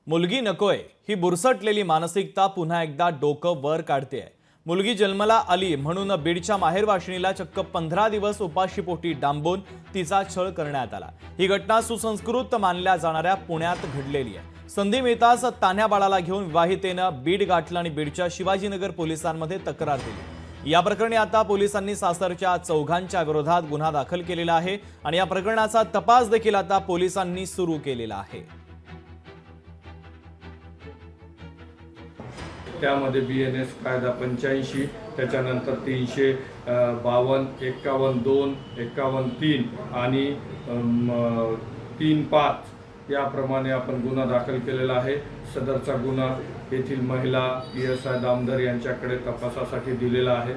मुलगी नकोय ही बुरसटलेली मानसिकता पुन्हा एकदा डोकं वर काढतेय। मुलगी जन्माला आली म्हणून बीडच्या माहेरवाशिणीला चक्क 15 दिवस उपाशीपोटी डांबून तिचा छळ करण्यात आला। ही घटना सुसंस्कृत मानल्या जाणाऱ्या पुण्यात घडलेली आहे। संधी मिळताच तान्ह्या बाळाला घेऊन विवाहितेनं बीड गाठलं आणि बीडच्या शिवाजीनगर पोलिसांमध्ये तक्रार दिली। या प्रकरणी आता पोलिसांनी सासरच्या चौघांच्या विरोधात गुन्हा दाखल केलेला आहे आणि या प्रकरणाचा तपास देखील आता पोलिसांनी सुरू केलेला आहे। त्यामध्ये BNS कायदा 85, त्याच्यानंतर 352, 51(2), 51(3) आणि 3(5) याप्रमाणे आपण गुन्हा दाखल केलेला आहे। सदरचा गुन्हा येथील महिला PSI दामदर यांच्याकडे तपासासाठी दिलेला आहे।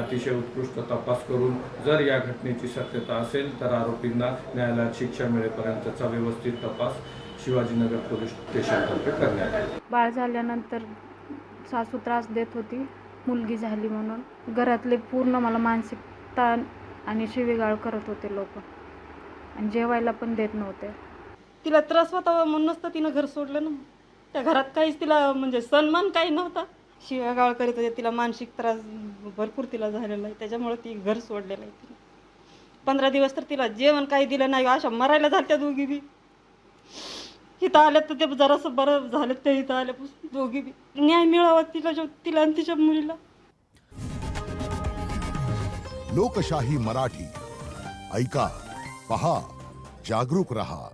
अतिशय उत्कृष्ट तपास करून जर या घटनेची सत्यता असेल तर आरोपींना न्यायालयात शिक्षा मिळेपर्यंतचा व्यवस्थित तपास शिवाजीनगर पोलीस स्टेशनतर्फे करण्यात येईल। बाळ झाल्यानंतर सासू त्रास देत होती, मुलगी झाली म्हणून घरातले पूर्ण मला मानसिक ताण आणि शिवीगाळ करत होते लोक, आणि जेवायला पण देत नव्हते। तिला त्रास होता म्हणूनच तर तिनं घर सोडलं ना। त्या घरात काहीच तिला म्हणजे सन्मान काही नव्हता, शिवीगाळ करीत होते। तिला मानसिक त्रास भरपूर तिला झालेला आहे, त्याच्यामुळे ती घर सोडलेलं आहे। तिने 15 दिवस तर तिला जेवण काही दिलं नाही, अशा मरायला झाल्या दोघी बी। इथं आल्यात तर ते जरासं बरं झालं, ते इथं आल्यापासून दोघी बी न्याय मिळावा तिला आणि तिच्या मुलीला। लोकशाही मराठी ऐका, पहा, जागरूक रहा।